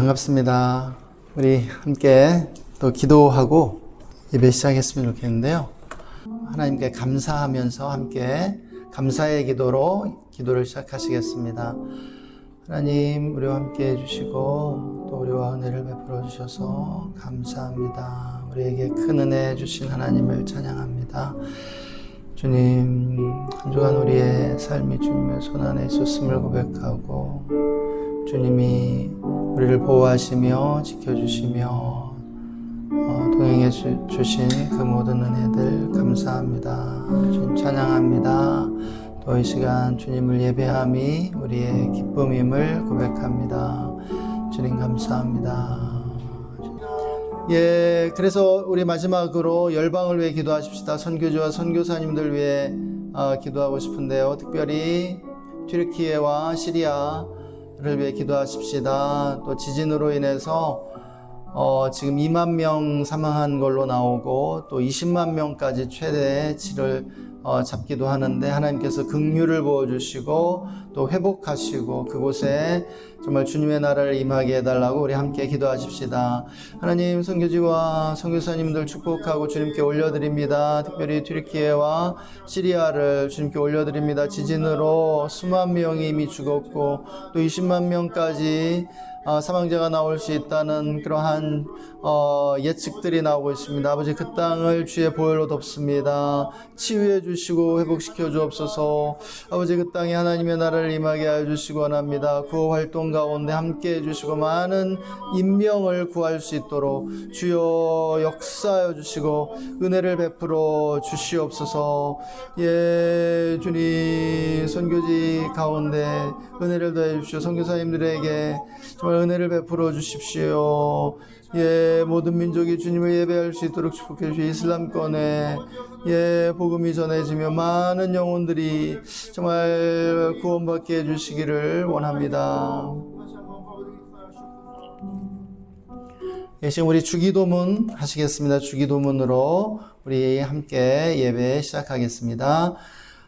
반갑습니다. 우리 함께 또 기도하고 예배 시작했으면 좋겠는데요. 하나님께 감사하면서 함께 감사의 기도로 기도를 시작하시겠습니다. 하나님, 우리와 함께 해주시고 또 우리와 은혜를 베풀어 주셔서 감사합니다. 우리에게 큰 은혜 주신 하나님을 찬양합니다. 주님, 한 주간 우리의 삶이 주님의 손안에 있었음을 고백하고 주님이 우리를 보호하시며 지켜주시며 동행해 주신 그 모든 은혜들 감사합니다. 주님 찬양합니다. 또 이 시간 주님을 예배함이 우리의 기쁨임을 고백합니다. 주님 감사합니다. 그래서 우리 마지막으로 열방을 위해 기도하십시다. 선교주와 선교사님들 위해 기도하고 싶은데요. 특별히 튀르키예와 시리아를 위해 기도하십시다. 또 지진으로 인해서 지금 2만 명 사망한 걸로 나오고 또 20만 명까지 최대치를 잡기도 하는데 하나님께서 긍휼을 부어주시고 또 회복하시고 그곳에 정말 주님의 나라를 임하게 해달라고 우리 함께 기도하십시다. 하나님, 선교지와 선교사님들 축복하고 주님께 올려드립니다. 특별히 튀르키예와 시리아를 주님께 올려드립니다. 지진으로 수만 명이 이미 죽었고 또 20만 명까지 사망자가 나올 수 있다는 그러한 예측들이 나오고 있습니다. 아버지, 그 땅을 주의 보혈로 덮습니다. 치유해 주시고 회복시켜 주옵소서. 아버지, 그 땅에 하나님의 나라를 임하게 하여 주시기 원합니다. 구호 활동 가운데 함께 해주시고 많은 인명을 구할 수 있도록 주여 역사하여 주시고 은혜를 베풀어 주시옵소서. 주님, 선교지 가운데 은혜를 더해 주십시오. 선교사님들에게 정말 은혜를 베풀어 주십시오. 모든 민족이 주님을 예배할 수 있도록 축복해 주시오. 이슬람권에 복음이 전해지며 많은 영혼들이 정말 구원받게 해주시기를 원합니다. 지금 우리 주기도문 하시겠습니다. 주기도문으로 우리 함께 예배 시작하겠습니다.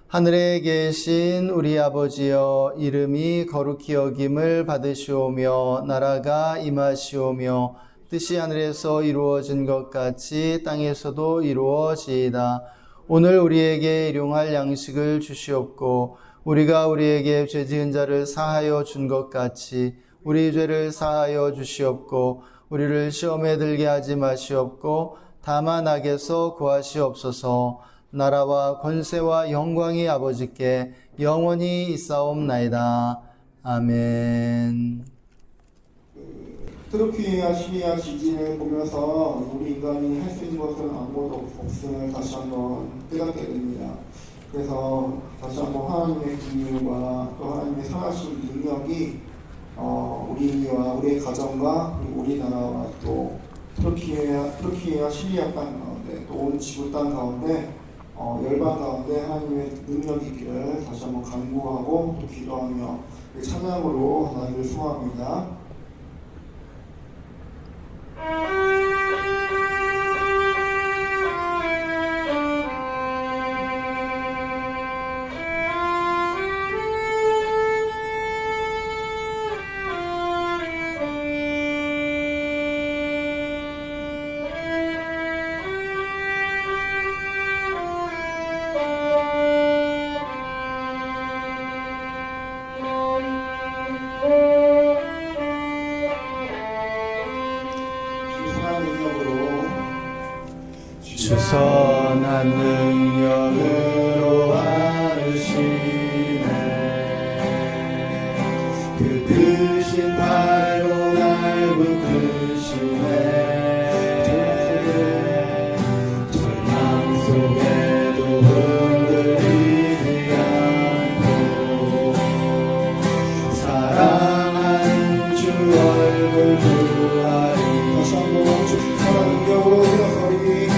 하늘에 계신 우리 아버지여, 이름이 거룩히 여김을 받으시오며 나라가 임하시오며 뜻이 하늘에서 이루어진 것 같이 땅에서도 이루어지이다. 오늘 우리에게 일용할 양식을 주시옵고 우리가 우리에게 죄 지은 자를 사하여 준 것 같이 우리 죄를 사하여 주시옵고 우리를 시험에 들게 하지 마시옵고 다만 악에서 구하시옵소서. 나라와 권세와 영광이 아버지께 영원히 있사옵나이다. 아멘. 튀르키예와 시리아 지진을 보면서 우리 인간이 할 수 있는 것은 아무것도 없음을 다시 한번 깨닫게 됩니다. 그래서 다시 한번 하나님의 긍휼과 또 하나님의 선하신 능력이 우리와 우리의 가정과 우리나라와 또 튀르키예와 시리아 땅 가운데 또 온 지구 땅 가운데 열방 가운데 하나님의 능력이 있기를 다시 한번 간구하고 또 기도하며 찬양으로 하나님을 소화합니다. 주선한 능력으로 하시네. 그 크신 팔로 날 붙드시네. 절망 속에도 흔들리지 않고 사랑하는 주 얼굴 보아리. 다시 한번 선한 능력으로 일어서리.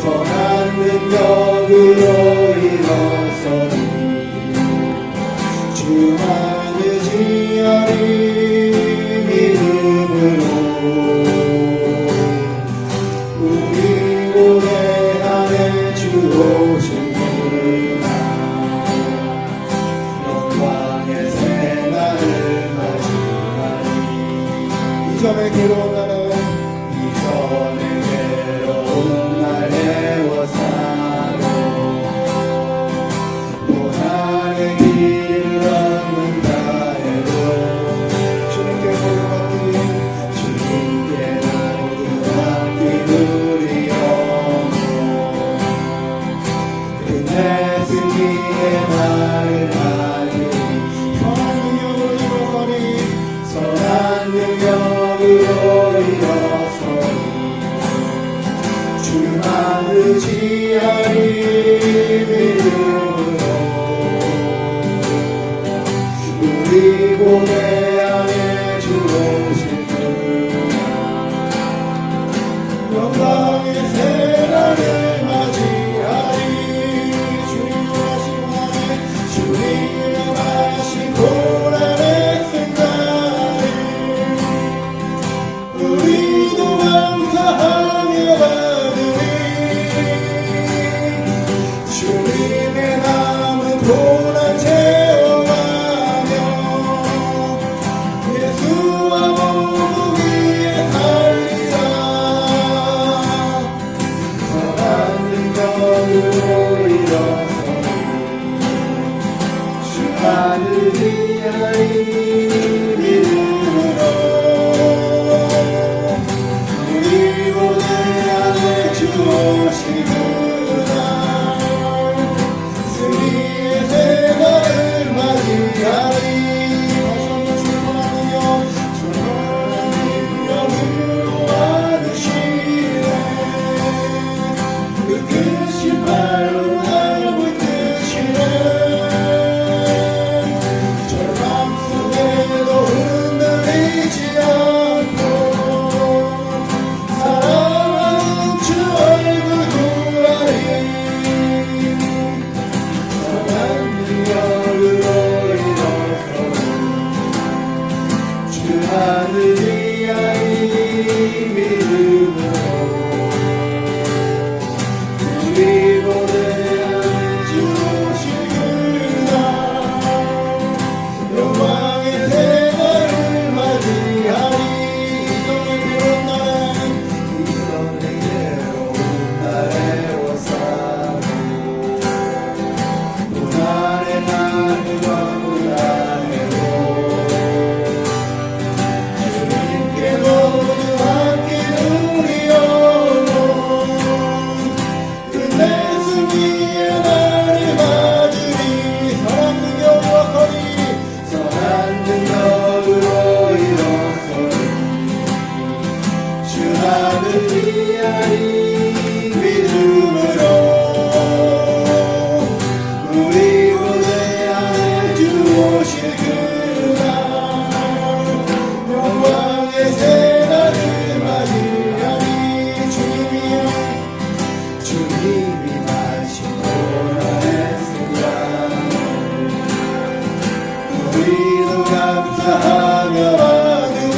선한 능력으로 일어서니 주만 의지하리. 믿음으로 우리 고대 안에 주 오신 그날 영광의 새날을 맞이하리. 이전에 괴로운 날에 이전의 괴로운 날 애워싸고 고난의 길을 걷는다 해도 주님께 모두 맡긴 우리 영혼 끝내 승리의 날을 맞이 선한 능력으로 일어서니 주만 의지하리 믿음으로 우리 고뇌 안에 주 오실 그날 영광의 새날을 맞이하리 주님 하신 날에 주님을 하신 고난의 승자리 우리도 감사하며 받으리 주님의 남은 고난 체험하며 예수와 모두 위에 살리라 선한 능력으로 일어서니 주 하늘이 하리 믿음으로 우리 고뇌 안에 주 오신 그날 승리의 새날을 맞이하리 선한 능력으로 와주시네 그 크신 발로 날 붙드시네 절망 속에도 흔들리지 않고 사랑하는 주 얼굴 구하리 선한 능력으로 일어서니 주 하늘이 하리 믿음으로 우리 고뇌 안에 주 오실 그날 영광의 새날을 맞이하리 이전의 괴로운 날에 애워싸고 고난의 날을 와보라 해도 주님께 모두 맡긴 우리 영혼 끝내 승리의 날을 맞으리 선한 능력으로 일어서니 주 하늘이 하리 믿음으로 우리 고뇌 안에 주 오실 그날 영광의 새날을 맞이하리 주님이 마신 고난의 순간 우리도 감사하며 받으리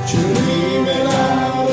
주님의 나무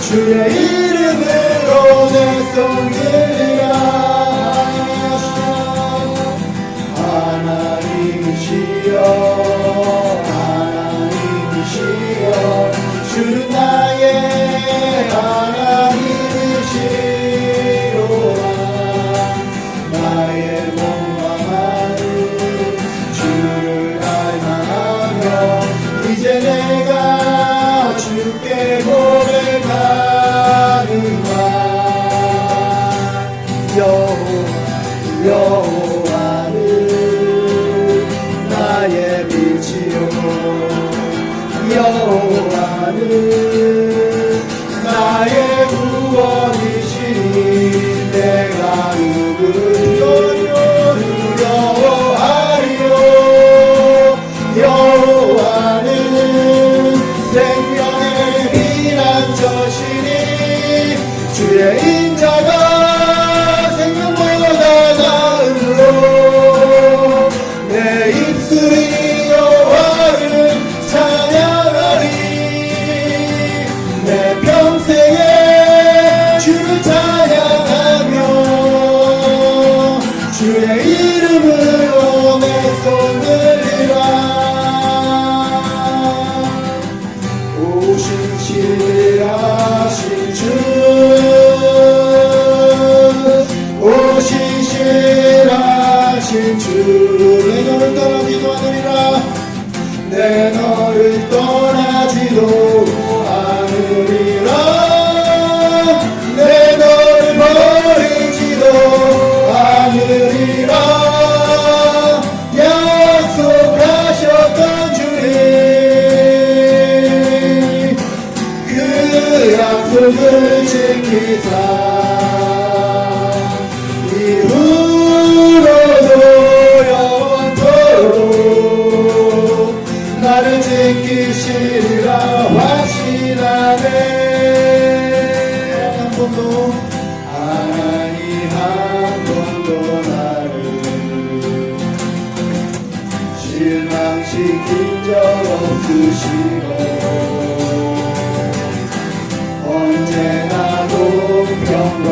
주의 이름으로 내 손 들리라. 하나님이시여 하나님이시여 주는 나의 하나님이시로다. 나의 몸과 마음 주를 닮아가며 이제 내가 주께 고백하는가. 여호와는 나의 빛이요 여호와는 나의 구원이시니 내가 누구를 두려워하리요. 여호와는 생명의 피난처시니 주의 인자가 생명보다 나으므로 내 입술이 여호와를 찬양하리. 내 평생에 주를 찬양하며 주의 이름으로 내 손 들리라. 오신 신실하신 주 오신 신실하신 주 내 너를 떠나지도 않으리라. 내 너를 떠나지도 않으리라. 내 너를 버리지도 않으리라. 약속하셨던 주님 그 약속을 지키사 이후로도 영원토록 나를 지키시리라 확신하네. 하나님 한 번도 나를 실망시킨 적 없으시고 언제나 공평과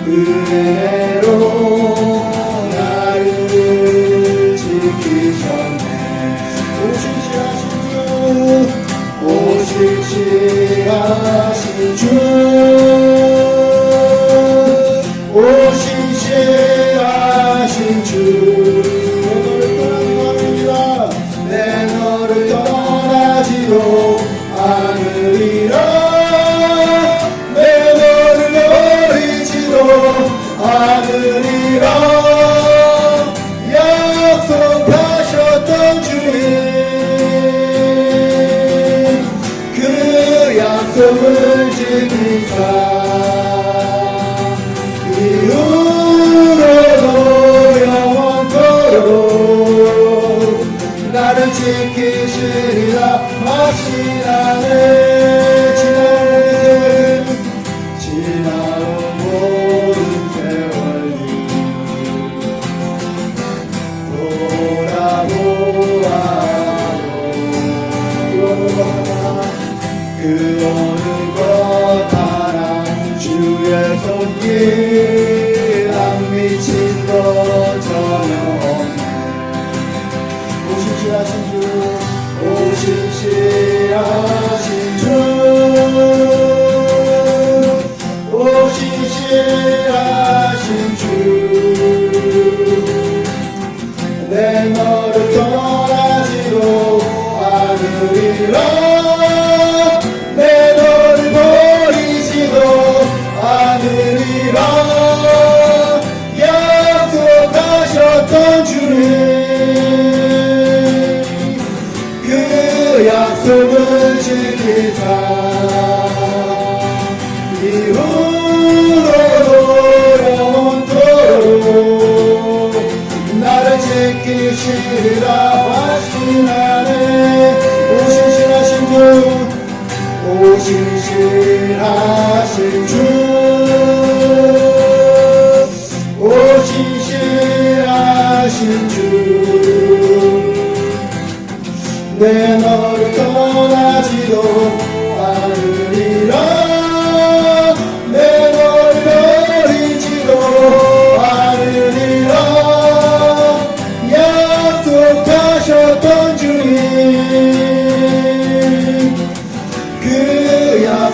은혜로 나를 지키셨네. 오신실하신 주 오신실하신 주 내 너를 떠나지도 않으리라. 내 너를 버리지도 않으리라. 약속하셨던 주님 그 약속을 지키사 이후로도 영원토록 나를 지키시리라 확신하네. 지나온 모든 세월이 돌아보아도 그 어느 것 하나 주의 손길 안 미친 것 전혀 없네. 오신실하신 주 오신실하신 주 오신실하신 주 내 너를 떠나지도 않으리라. 내 너를 버리지도 않으리라. 약속하셨던 주님 그 약속을 지키사 이후로도 영원토록 나를 지키시리라 확신하네. 오신실하신 주 오신실하신 주 오신실하신 주 내 너를 떠나지도 않으리라.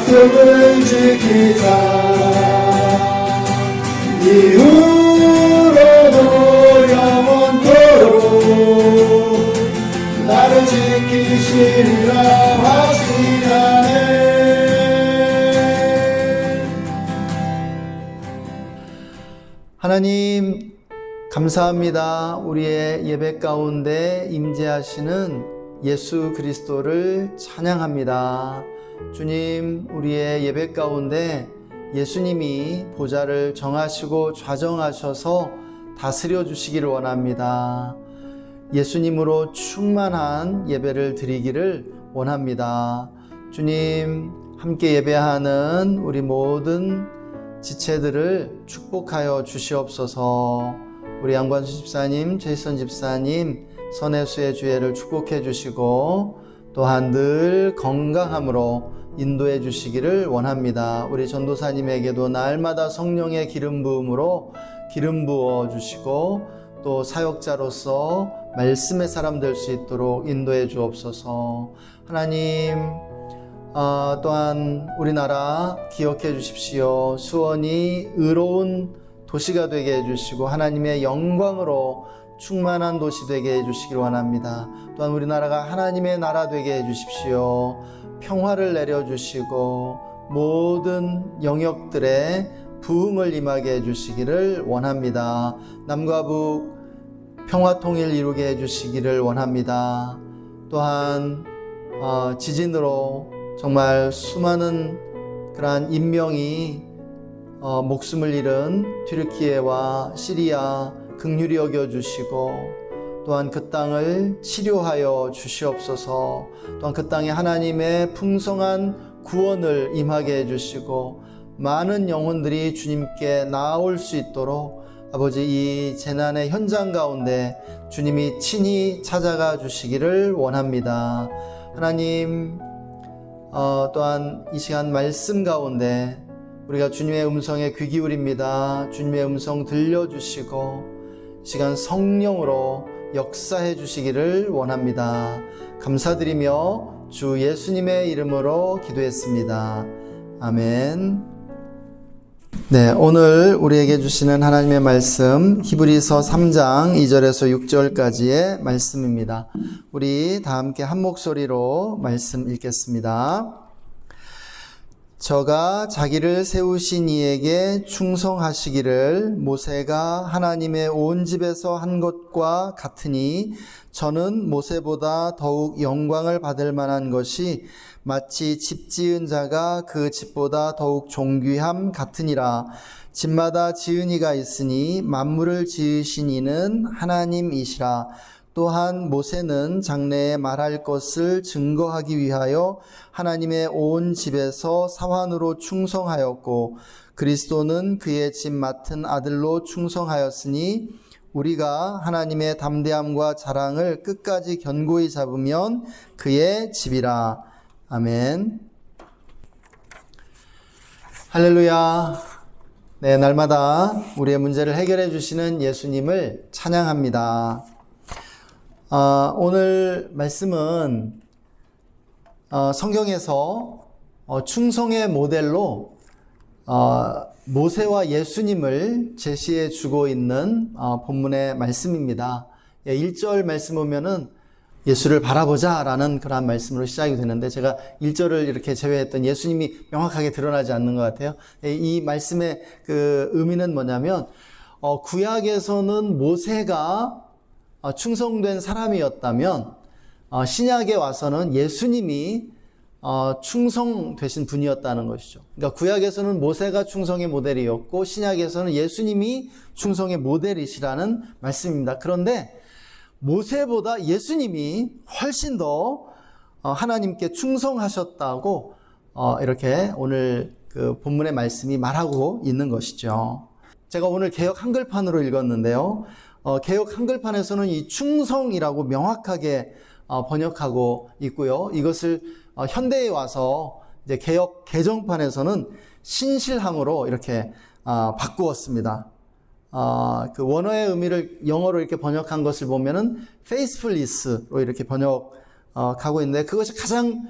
약속을 지키자. 이후로도 영원토록 나를 지키시리라 확신하네. 하나님 감사합니다. 우리의 예배 가운데 임재하시는 예수 그리스도를 찬양합니다. 주님, 우리의 예배 가운데 예수님이 보좌를 정하시고 좌정하셔서 다스려 주시기를 원합니다. 예수님으로 충만한 예배를 드리기를 원합니다. 주님, 함께 예배하는 우리 모든 지체들을 축복하여 주시옵소서. 우리 양관수 집사님, 제이선 집사님, 선혜수의 주애를 축복해 주시고 또한 늘 건강함으로 인도해 주시기를 원합니다. 우리 전도사님에게도 날마다 성령의 기름 부음으로 기름 부어 주시고 또 사역자로서 말씀의 사람 될 수 있도록 인도해 주옵소서. 하나님, 또한 우리나라 기억해 주십시오. 수원이 의로운 도시가 되게 해주시고 하나님의 영광으로 충만한 도시 되게 해주시길 원합니다. 또한 우리나라가 하나님의 나라 되게 해주십시오. 평화를 내려주시고 모든 영역들에 부흥을 임하게 해주시기를 원합니다. 남과 북 평화통일 이루게 해주시기를 원합니다. 또한 지진으로 정말 수많은 그러한 인명이 목숨을 잃은 튀르키예와 시리아 긍휼히 여겨주시고 또한 그 땅을 치료하여 주시옵소서. 또한 그 땅에 하나님의 풍성한 구원을 임하게 해주시고 많은 영혼들이 주님께 나아올 수 있도록 아버지 이 재난의 현장 가운데 주님이 친히 찾아가 주시기를 원합니다. 하나님, 또한 이 시간 말씀 가운데 우리가 주님의 음성에 귀 기울입니다. 주님의 음성 들려주시고 시간 성령으로 역사해 주시기를 원합니다. 감사드리며 주 예수님의 이름으로 기도했습니다. 아멘. 네, 오늘 우리에게 주시는 하나님의 말씀 히브리서 3장 2절에서 6절까지의 말씀입니다. 우리 다 함께 한 목소리로 말씀 읽겠습니다. 저가 자기를 세우신 이에게 충성하시기를 모세가 하나님의 온 집에서 한 것과 같으니 저는 모세보다 더욱 영광을 받을 만한 것이 마치 집 지은 자가 그 집보다 더욱 존귀함 같으니라. 집마다 지은 이가 있으니 만물을 지으신 이는 하나님이시라. 또한 모세는 장래에 말할 것을 증거하기 위하여 하나님의 온 집에서 사환으로 충성하였고 그리스도는 그의 집 맡은 아들로 충성하였으니 우리가 하나님의 담대함과 자랑을 끝까지 견고히 잡으면 그의 집이라. 아멘. 할렐루야. 네, 날마다 우리의 문제를 해결해 주시는 예수님을 찬양합니다. 오늘 말씀은 성경에서 충성의 모델로 모세와 예수님을 제시해 주고 있는 본문의 말씀입니다. 1절 말씀 보면은 예수를 바라보자 라는 그런 말씀으로 시작이 되는데 제가 1절을 이렇게 제외했던 예수님이 명확하게 드러나지 않는 것 같아요. 이 말씀의 그 의미는 뭐냐면 구약에서는 모세가 충성된 사람이었다면 신약에 와서는 예수님이 충성되신 분이었다는 것이죠. 그러니까 구약에서는 모세가 충성의 모델이었고 신약에서는 예수님이 충성의 모델이시라는 말씀입니다. 그런데 모세보다 예수님이 훨씬 더 하나님께 충성하셨다고 이렇게 오늘 그 본문의 말씀이 말하고 있는 것이죠. 제가 오늘 개역 한글판으로 읽었는데요. 개역 한글판에서는 이 충성이라고 명확하게 번역하고 있고요. 이것을 현대에 와서 이제 개역 개정판에서는 신실함으로 이렇게 바꾸었습니다. 그 원어의 의미를 영어로 이렇게 번역한 것을 보면은 faithfulness로 이렇게 번역하고 있는데 그것이 가장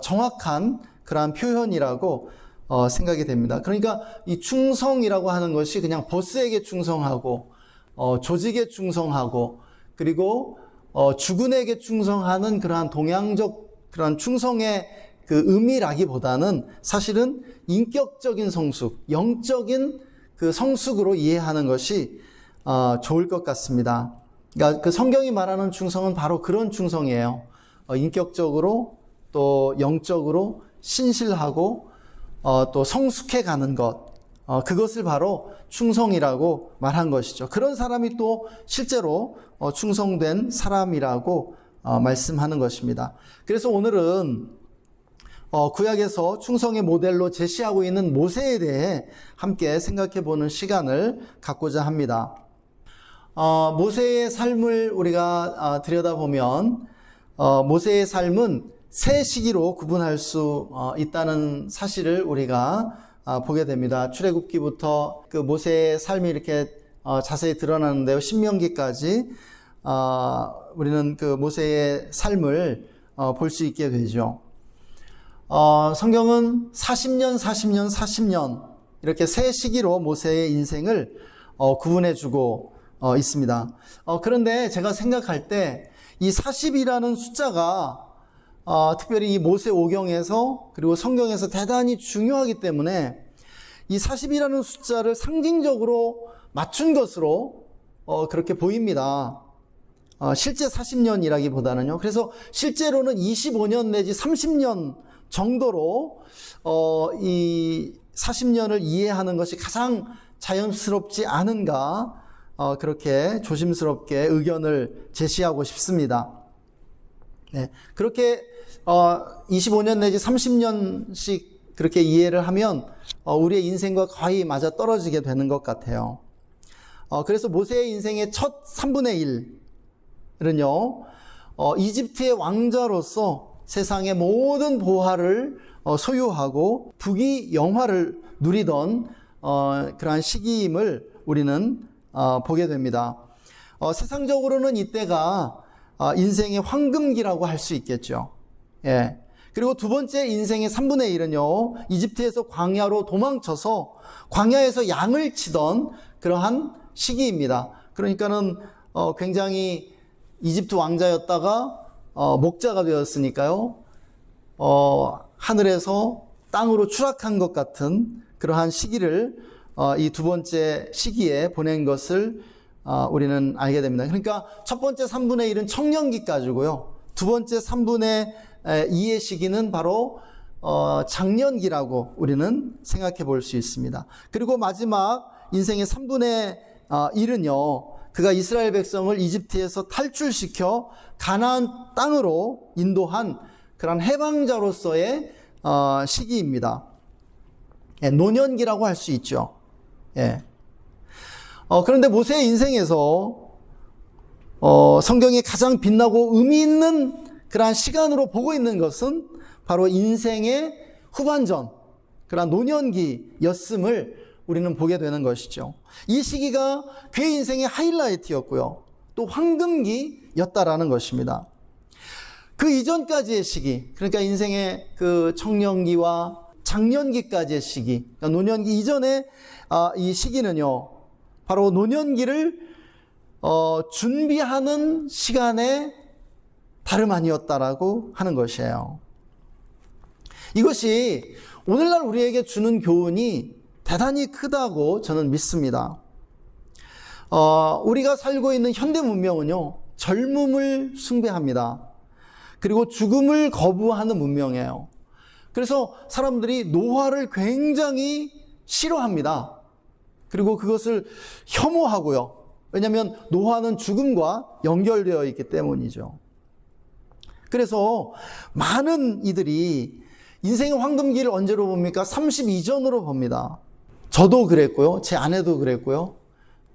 정확한 그러한 표현이라고 생각이 됩니다. 그러니까 이 충성이라고 하는 것이 그냥 보스에게 충성하고 조직에 충성하고 그리고 주군에게 충성하는 그러한 동양적 그러한 충성의 그 의미라기보다는 사실은 인격적인 성숙, 영적인 그 성숙으로 이해하는 것이 좋을 것 같습니다. 그러니까 그 성경이 말하는 충성은 바로 그런 충성이에요. 인격적으로 또 영적으로 신실하고 또 성숙해 가는 것, 그것을 바로 충성이라고 말한 것이죠. 그런 사람이 또 실제로 충성된 사람이라고 말씀하는 것입니다. 그래서 오늘은 구약에서 충성의 모델로 제시하고 있는 모세에 대해 함께 생각해 보는 시간을 갖고자 합니다. 모세의 삶을 우리가 들여다보면 모세의 삶은 세 시기로 구분할 수 있다는 사실을 우리가 보게 됩니다. 출애굽기부터 그 모세의 삶이 이렇게 자세히 드러나는데요. 신명기까지 우리는 그 모세의 삶을 볼 수 있게 되죠. 성경은 40년, 40년, 40년 이렇게 세 시기로 모세의 인생을 구분해 주고 있습니다. 그런데 제가 생각할 때 이 40이라는 숫자가 특별히 이 모세 오경에서 그리고 성경에서 대단히 중요하기 때문에 이 40이라는 숫자를 상징적으로 맞춘 것으로 그렇게 보입니다. 실제 40년이라기보다는요. 그래서 실제로는 25년 내지 30년 정도로 이 40년을 이해하는 것이 가장 자연스럽지 않은가 그렇게 조심스럽게 의견을 제시하고 싶습니다. 네, 그렇게 25년 내지 30년씩 그렇게 이해를 하면 우리의 인생과 거의 맞아 떨어지게 되는 것 같아요. 그래서 모세의 인생의 첫 3분의 1은요, 이집트의 왕자로서 세상의 모든 보화를 소유하고 부귀영화를 누리던 그러한 시기임을 우리는 보게 됩니다. 세상적으로는 이때가 인생의 황금기라고 할 수 있겠죠. 예. 그리고 두 번째 인생의 3분의 1은요, 이집트에서 광야로 도망쳐서 광야에서 양을 치던 그러한 시기입니다. 그러니까는 굉장히 이집트 왕자였다가 목자가 되었으니까요, 하늘에서 땅으로 추락한 것 같은 그러한 시기를 이 두 번째 시기에 보낸 것을 우리는 알게 됩니다. 그러니까 첫 번째 3분의 1은 청년기까지고요. 두 번째 3분의 2의 시기는 바로 장년기라고 우리는 생각해 볼 수 있습니다. 그리고 마지막 인생의 3분의 1은요. 그가 이스라엘 백성을 이집트에서 탈출시켜 가나안 땅으로 인도한 그런 해방자로서의 시기입니다. 예, 노년기라고 할 수 있죠. 예. 그런데 모세의 인생에서 성경이 가장 빛나고 의미 있는 그러한 시간으로 보고 있는 것은 바로 인생의 후반전, 그러한 노년기였음을 우리는 보게 되는 것이죠. 이 시기가 그의 인생의 하이라이트였고요. 또 황금기였다라는 것입니다. 그 이전까지의 시기, 그러니까 인생의 그 청년기와 장년기까지의 시기, 그러니까 노년기 이전의 이 시기는요, 바로 노년기를 준비하는 시간의 다름 아니었다라고 하는 것이에요. 이것이 오늘날 우리에게 주는 교훈이 대단히 크다고 저는 믿습니다. 우리가 살고 있는 현대 문명은요, 젊음을 숭배합니다. 그리고 죽음을 거부하는 문명이에요. 그래서 사람들이 노화를 굉장히 싫어합니다. 그리고 그것을 혐오하고요. 왜냐하면 노화는 죽음과 연결되어 있기 때문이죠. 그래서 많은 이들이 인생의 황금기를 언제로 봅니까? 30 이전으로 봅니다. 저도 그랬고요. 제 아내도 그랬고요.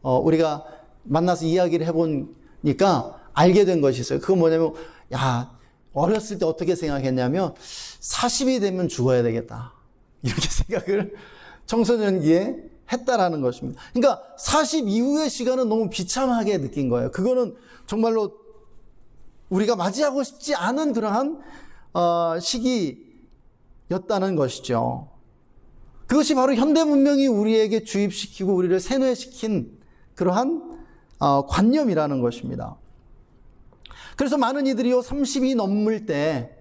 우리가 만나서 이야기를 해보니까 알게 된 것이 있어요. 그건 뭐냐면, 어렸을 때 어떻게 생각했냐면 40이 되면 죽어야 되겠다. 이렇게 생각을 청소년기에 했다라는 것입니다. 그러니까 40 이후의 시간은 너무 비참하게 느낀 거예요. 그거는 정말로 우리가 맞이하고 싶지 않은 그러한 였다는 것이죠. 그것이 바로 현대 문명이 우리에게 주입시키고 우리를 세뇌시킨 그러한 관념이라는 것입니다. 그래서 많은 이들이요 30이 넘을 때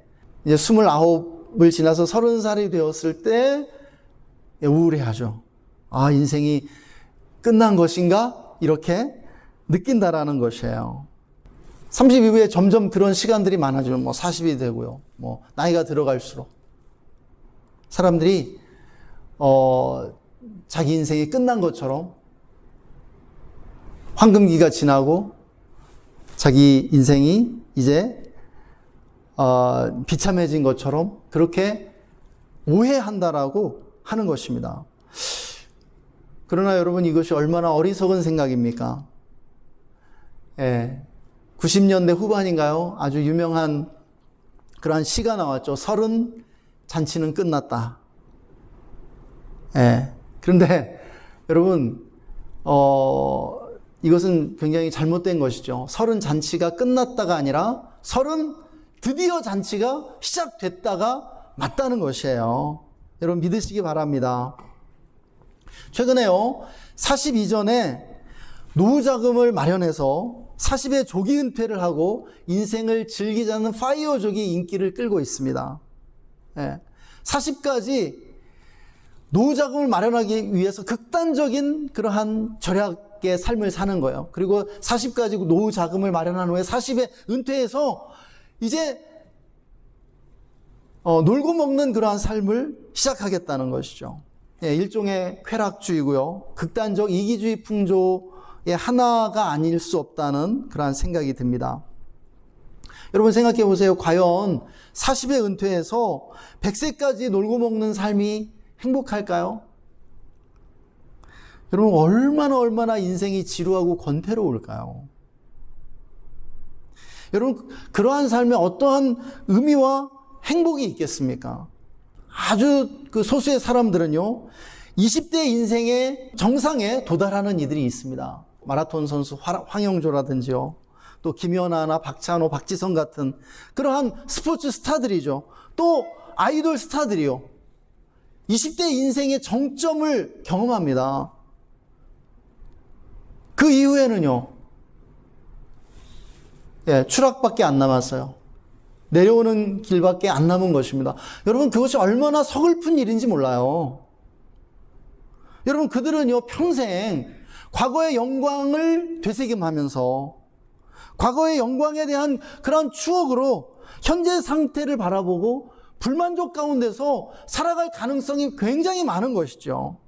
이제 29을 지나서 30살이 되었을 때 우울해하죠. 아, 인생이 끝난 것인가? 이렇게 느낀다라는 것이에요. 30 이후에 점점 그런 시간들이 많아지면 40이 되고요. 나이가 들어갈수록 사람들이 자기 인생이 끝난 것처럼 황금기가 지나고 자기 인생이 이제 비참해진 것처럼 그렇게 오해한다라고 하는 것입니다. 그러나 여러분, 이것이 얼마나 어리석은 생각입니까? 90년대 후반인가요? 아주 유명한 그러한 시가 나왔죠. 30 잔치는 끝났다. 그런데 여러분, 이것은 굉장히 잘못된 것이죠. 30 잔치가 끝났다가 아니라 30 드디어 잔치가 시작됐다가 맞다는 것이에요. 여러분 믿으시기 바랍니다. 최근에요, 40 이전에 노후 자금을 마련해서 40에 조기 은퇴를 하고 인생을 즐기자는 파이어족이 인기를 끌고 있습니다. 40까지 노후 자금을 마련하기 위해서 극단적인 그러한 절약의 삶을 사는 거예요. 그리고 40까지 노후 자금을 마련한 후에 40에 은퇴해서 이제 놀고 먹는 그러한 삶을 시작하겠다는 것이죠. 일종의 쾌락주의고요. 극단적 이기주의 풍조의 하나가 아닐 수 없다는 그러한 생각이 듭니다. 여러분 생각해 보세요. 과연 40에 은퇴해서 100세까지 놀고 먹는 삶이 행복할까요? 여러분 얼마나 인생이 지루하고 권태로울까요? 여러분 그러한 삶에 어떠한 의미와 행복이 있겠습니까? 아주 그 소수의 사람들은요 20대 인생의 정상에 도달하는 이들이 있습니다. 마라톤 선수 황영조라든지요, 또 김연아나 박찬호, 박지성 같은 그러한 스포츠 스타들이죠. 또 아이돌 스타들이요 20대 인생의 정점을 경험합니다. 그 이후에는요 추락밖에 안 남았어요. 내려오는 길밖에 안 남은 것입니다. 여러분 그것이 얼마나 서글픈 일인지 몰라요. 여러분 그들은요 평생 과거의 영광을 되새김하면서 과거의 영광에 대한 그런 추억으로 현재 상태를 바라보고 불만족 가운데서 살아갈 가능성이 굉장히 많은 것이죠.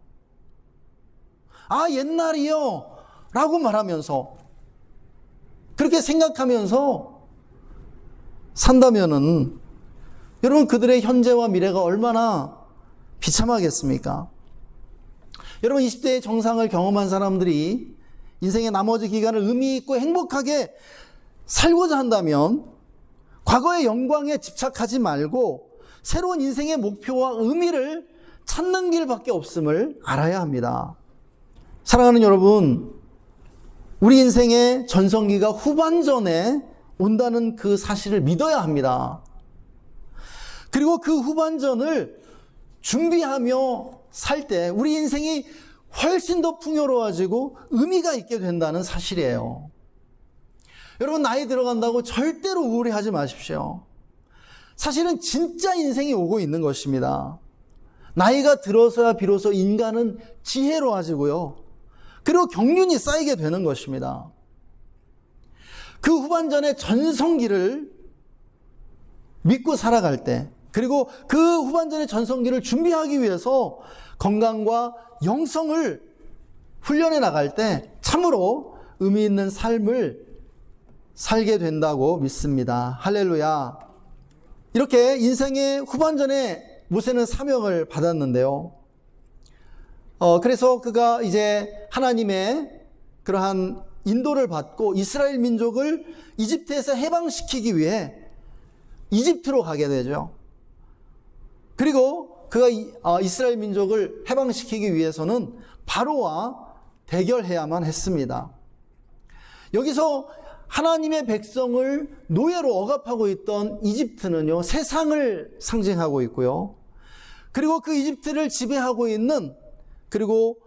아, 옛날이요 라고 말하면서 그렇게 생각하면서 산다면은 여러분 그들의 현재와 미래가 얼마나 비참하겠습니까? 여러분 20대의 정상을 경험한 사람들이 인생의 나머지 기간을 의미 있고 행복하게 살고자 한다면 과거의 영광에 집착하지 말고 새로운 인생의 목표와 의미를 찾는 길밖에 없음을 알아야 합니다. 사랑하는 여러분, 우리 인생의 전성기가 후반전에 온다는 그 사실을 믿어야 합니다. 그리고 그 후반전을 준비하며 살 때 우리 인생이 훨씬 더 풍요로워지고 의미가 있게 된다는 사실이에요. 여러분 나이 들어간다고 절대로 우울해하지 마십시오. 사실은 진짜 인생이 오고 있는 것입니다. 나이가 들어서야 비로소 인간은 지혜로워지고요. 그리고 경륜이 쌓이게 되는 것입니다. 그 후반전의 전성기를 믿고 살아갈 때, 그리고 그 후반전의 전성기를 준비하기 위해서 건강과 영성을 훈련해 나갈 때 참으로 의미 있는 삶을 살게 된다고 믿습니다. 할렐루야. 이렇게 인생의 후반전에 모세는 사명을 받았는데요. 그래서 그가 이제 하나님의 그러한 인도를 받고 이스라엘 민족을 이집트에서 해방시키기 위해 이집트로 가게 되죠. 그리고 그가 이스라엘 민족을 해방시키기 위해서는 바로와 대결해야만 했습니다. 여기서 하나님의 백성을 노예로 억압하고 있던 이집트는요, 세상을 상징하고 있고요. 그리고 그 이집트를 지배하고 있는, 그리고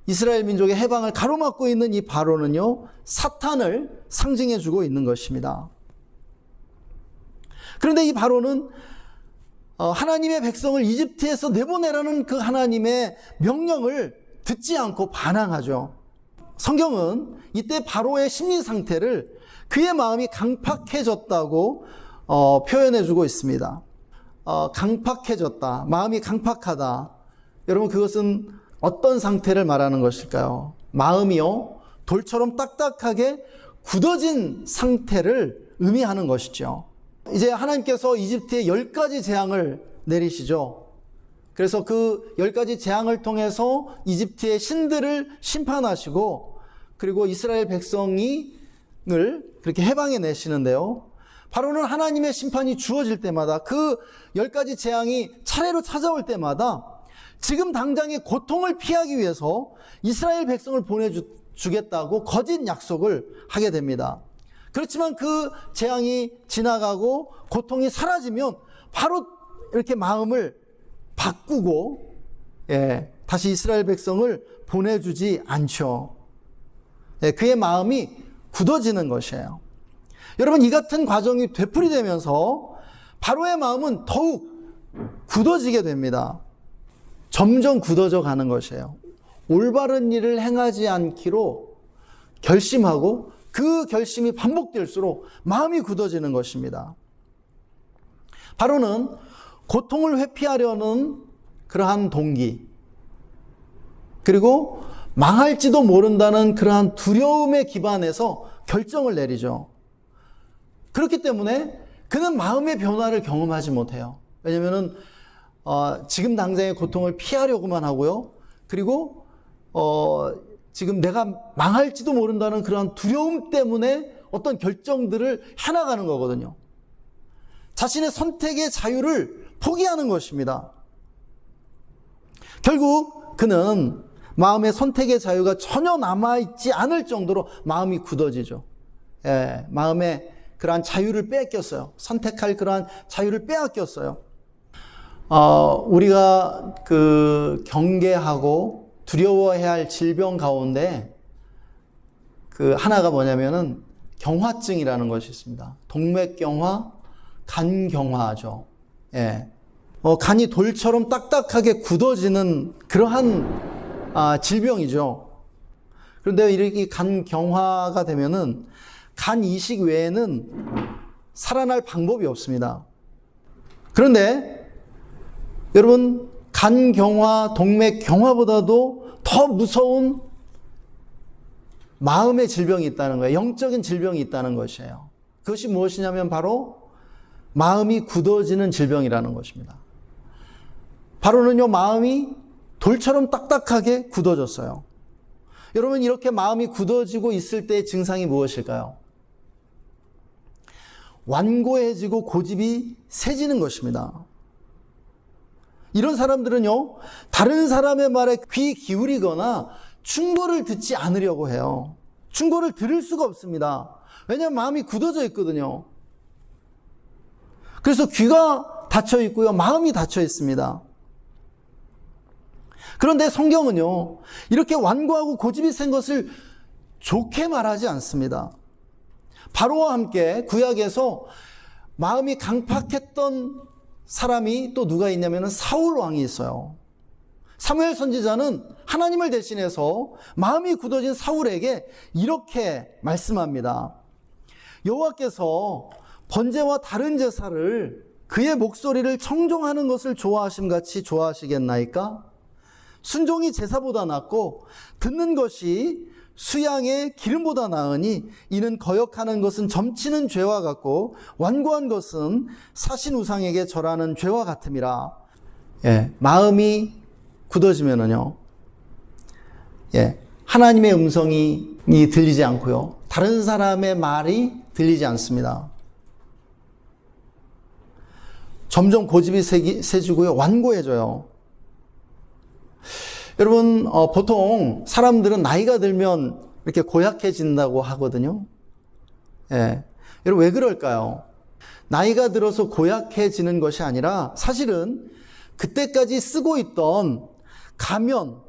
이스라엘 민족의 해방을 가로막고 있는 이 바로는요, 사탄을 상징해 주고 있는 것입니다. 그런데 이 바로는 하나님의 백성을 이집트에서 내보내라는 그 하나님의 명령을 듣지 않고 반항하죠. 성경은 이때 바로의 심리 상태를 그의 마음이 강팍해졌다고 표현해 주고 있습니다. 강팍해졌다, 마음이 강팍하다. 여러분, 그것은 어떤 상태를 말하는 것일까요? 마음이요, 돌처럼 딱딱하게 굳어진 상태를 의미하는 것이죠. 이제 하나님께서 이집트에 10가지 재앙을 내리시죠. 그래서 그 10가지 재앙을 통해서 이집트의 신들을 심판하시고, 그리고 이스라엘 백성을 그렇게 해방해 내시는데요. 바로는 하나님의 심판이 주어질 때마다, 그 10가지 재앙이 차례로 찾아올 때마다 지금 당장의 고통을 피하기 위해서 이스라엘 백성을 보내주겠다고 거짓 약속을 하게 됩니다. 그렇지만 그 재앙이 지나가고 고통이 사라지면 바로 이렇게 마음을 바꾸고 다시 이스라엘 백성을 보내주지 않죠. 그의 마음이 굳어지는 것이에요. 여러분, 이 같은 과정이 되풀이되면서 바로의 마음은 더욱 굳어지게 됩니다. 점점 굳어져 가는 것이에요. 올바른 일을 행하지 않기로 결심하고 그 결심이 반복될수록 마음이 굳어지는 것입니다. 바로는 고통을 회피하려는 그러한 동기, 그리고 망할지도 모른다는 그러한 두려움에 기반해서 결정을 내리죠. 그렇기 때문에 그는 마음의 변화를 경험하지 못해요. 왜냐하면 지금 당장의 고통을 피하려고만 하고요. 그리고 지금 내가 망할지도 모른다는 그러한 두려움 때문에 어떤 결정들을 해나가는 거거든요. 자신의 선택의 자유를 포기하는 것입니다. 결국 그는 마음의 선택의 자유가 전혀 남아있지 않을 정도로 마음이 굳어지죠. 마음의 그러한 자유를 빼앗겼어요. 선택할 그러한 자유를 빼앗겼어요. 우리가 그 경계하고 두려워해야 할 질병 가운데 그 하나가 뭐냐면은 경화증이라는 것이 있습니다. 동맥경화, 간경화죠. 간이 돌처럼 딱딱하게 굳어지는 그러한 질병이죠. 그런데 이렇게 간경화가 되면은 간 이식 외에는 살아날 방법이 없습니다. 그런데 여러분, 간경화, 동맥경화보다도 더 무서운 마음의 질병이 있다는 거예요. 영적인 질병이 있다는 것이에요. 그것이 무엇이냐면 바로 마음이 굳어지는 질병이라는 것입니다. 바로는요, 마음이 돌처럼 딱딱하게 굳어졌어요. 여러분, 이렇게 마음이 굳어지고 있을 때의 증상이 무엇일까요? 완고해지고 고집이 세지는 것입니다. 이런 사람들은요, 다른 사람의 말에 귀 기울이거나 충고를 듣지 않으려고 해요. 충고를 들을 수가 없습니다. 왜냐하면 마음이 굳어져 있거든요. 그래서 귀가 닫혀 있고요, 마음이 닫혀 있습니다. 그런데 성경은요, 이렇게 완고하고 고집이 센 것을 좋게 말하지 않습니다. 바로와 함께 구약에서 마음이 강팍했던 사람이 또 누가 있냐면 사울 왕이 있어요. 사무엘 선지자는 하나님을 대신해서 마음이 굳어진 사울에게 이렇게 말씀합니다. 여호와께서 번제와 다른 제사를 그의 목소리를 청종하는 것을 좋아하심같이 좋아하시겠나이까? 순종이 제사보다 낫고 듣는 것이 수양의 기름보다 나으니 이는 거역하는 것은 점치는 죄와 같고 완고한 것은 사신 우상에게 절하는 죄와 같음이라. 마음이 굳어지면은요, 하나님의 음성이 들리지 않고요, 다른 사람의 말이 들리지 않습니다. 점점 고집이 세지고요, 완고해져요. 여러분, 보통 사람들은 나이가 들면 이렇게 고약해진다고 하거든요. 여러분, 왜 그럴까요? 나이가 들어서 고약해지는 것이 아니라 사실은 그때까지 쓰고 있던 가면이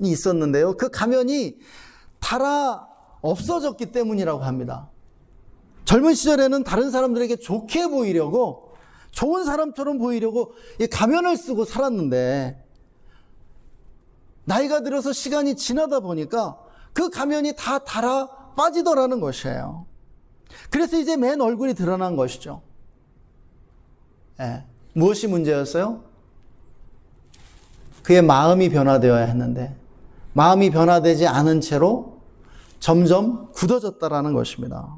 있었는데요. 그 가면이 달아 없어졌기 때문이라고 합니다. 젊은 시절에는 다른 사람들에게 좋게 보이려고, 좋은 사람처럼 보이려고 이 가면을 쓰고 살았는데, 나이가 들어서 시간이 지나다 보니까 그 가면이 다 달아 빠지더라는 것이에요. 그래서 이제 맨 얼굴이 드러난 것이죠. 예. 무엇이 문제였어요? 그의 마음이 변화되어야 했는데, 마음이 변화되지 않은 채로 점점 굳어졌다라는 것입니다.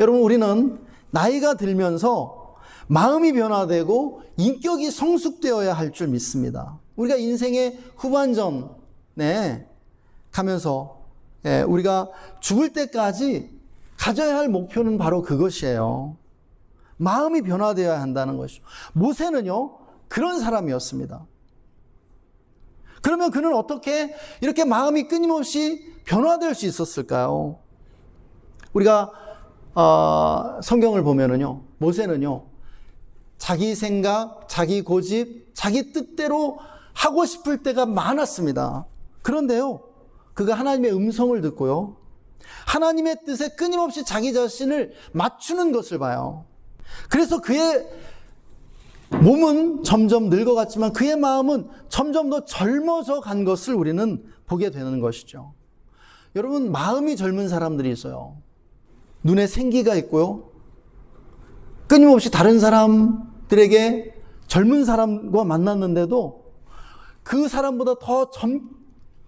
여러분, 우리는 나이가 들면서 마음이 변화되고 인격이 성숙되어야 할 줄 믿습니다. 우리가 인생의 후반전에 가면서 우리가 죽을 때까지 가져야 할 목표는 바로 그것이에요. 마음이 변화되어야 한다는 것이죠. 모세는요, 그런 사람이었습니다. 그러면 그는 어떻게 이렇게 마음이 끊임없이 변화될 수 있었을까요? 우리가 성경을 보면은요, 모세는요, 자기 생각, 자기 고집, 자기 뜻대로 하고 싶을 때가 많았습니다. 그런데요, 그가 하나님의 음성을 듣고요, 하나님의 뜻에 끊임없이 자기 자신을 맞추는 것을 봐요. 그래서 그의 몸은 점점 늙어갔지만 그의 마음은 점점 더 젊어져 간 것을 우리는 보게 되는 것이죠. 여러분, 마음이 젊은 사람들이 있어요. 눈에 생기가 있고요, 끊임없이 다른 사람들에게 젊은 사람과 만났는데도 그 사람보다 더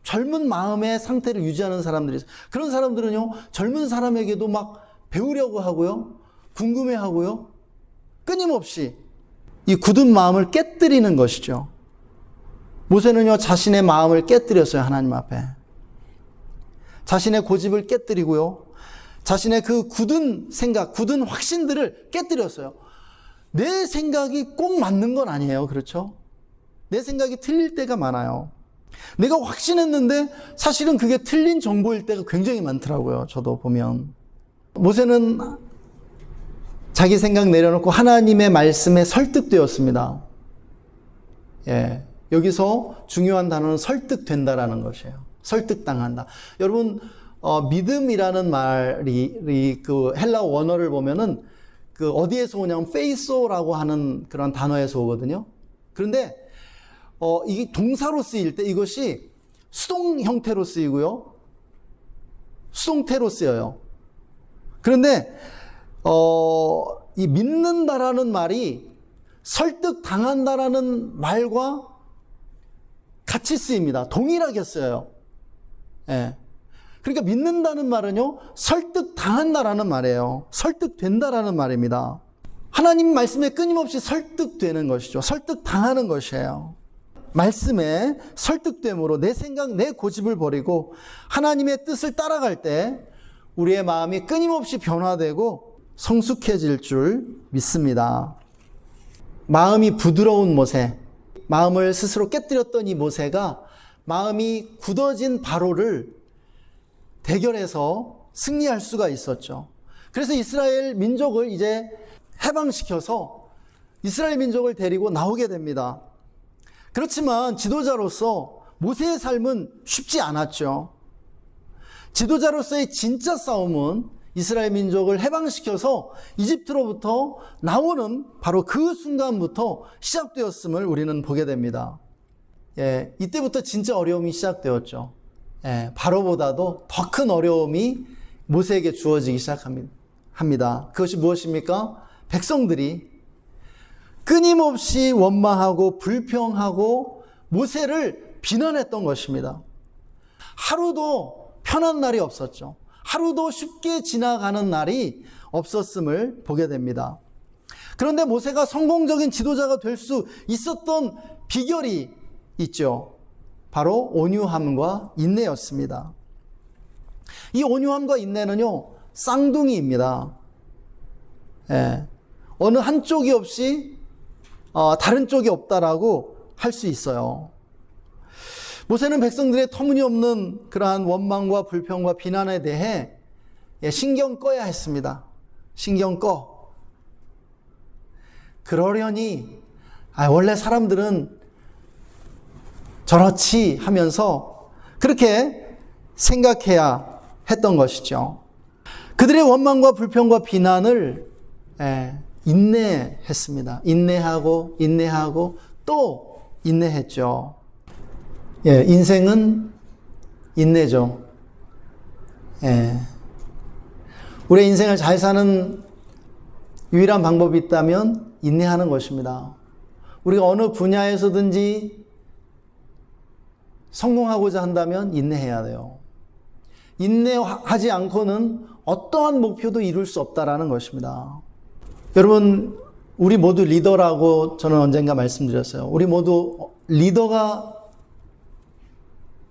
젊은 마음의 상태를 유지하는 사람들이 있어요. 그런 사람들은요, 젊은 사람에게도 막 배우려고 하고요, 궁금해하고요, 끊임없이 이 굳은 마음을 깨뜨리는 것이죠. 모세는요, 자신의 마음을 깨뜨렸어요. 하나님 앞에 자신의 고집을 깨뜨리고요, 자신의 그 굳은 생각, 굳은 확신들을 깨뜨렸어요. 내 생각이 꼭 맞는 건 아니에요. 그렇죠? 내 생각이 틀릴 때가 많아요. 내가 확신했는데 사실은 그게 틀린 정보일 때가 굉장히 많더라고요. 저도 보면. 모세는 자기 생각 내려놓고 하나님의 말씀에 설득되었습니다. 예, 여기서 중요한 단어는 설득된다라는 것이에요. 설득당한다. 여러분, 믿음이라는 말이 그 헬라어 원어를 보면은 그 어디에서 오냐면 페이소라고 하는 그런 단어에서 오거든요. 그런데 이게 동사로 쓰일 때 이것이 수동 형태로 쓰이고요, 수동태로 쓰여요. 그런데 이 믿는다라는 말이 설득당한다라는 말과 같이 쓰입니다. 동일하게 써요. 예. 그러니까 믿는다는 말은요, 설득당한다라는 말이에요. 설득된다라는 말입니다. 하나님 말씀에 끊임없이 설득되는 것이죠. 설득당하는 것이에요. 말씀에 설득됨으로 내 생각, 내 고집을 버리고 하나님의 뜻을 따라갈 때 우리의 마음이 끊임없이 변화되고 성숙해질 줄 믿습니다. 마음이 부드러운 모세, 마음을 스스로 깨뜨렸던 이 모세가 마음이 굳어진 바로를 대결해서 승리할 수가 있었죠. 그래서 이스라엘 민족을 이제 해방시켜서 이스라엘 민족을 데리고 나오게 됩니다. 그렇지만 지도자로서 모세의 삶은 쉽지 않았죠. 지도자로서의 진짜 싸움은 이스라엘 민족을 해방시켜서 이집트로부터 나오는 바로 그 순간부터 시작되었음을 우리는 보게 됩니다. 예, 이때부터 진짜 어려움이 시작되었죠. 예, 바로보다도 더 큰 어려움이 모세에게 주어지기 시작합니다. 그것이 무엇입니까? 백성들이 끊임없이 원망하고 불평하고 모세를 비난했던 것입니다. 하루도 편한 날이 없었죠. 하루도 쉽게 지나가는 날이 없었음을 보게 됩니다. 그런데 모세가 성공적인 지도자가 될 수 있었던 비결이 있죠. 바로 온유함과 인내였습니다. 이 온유함과 인내는요, 쌍둥이입니다. 예, 어느 한쪽이 없이 다른 쪽이 없다라고 할 수 있어요. 모세는 백성들의 터무니없는 그러한 원망과 불평과 비난에 대해 신경 꺼야 했습니다. 신경 꺼. 그러려니 원래 사람들은 저렇지 하면서 그렇게 생각해야 했던 것이죠. 그들의 원망과 불평과 비난을 인내했습니다. 인내하고 또 인내했죠. 인생은 인내죠. 우리의 인생을 잘 사는 유일한 방법이 있다면 인내하는 것입니다. 우리가 어느 분야에서든지 성공하고자 한다면 인내해야 돼요. 인내하지 않고는 어떠한 목표도 이룰 수 없다라는 것입니다. 여러분, 우리 모두 리더라고 저는 언젠가 말씀드렸어요. 우리 모두 리더가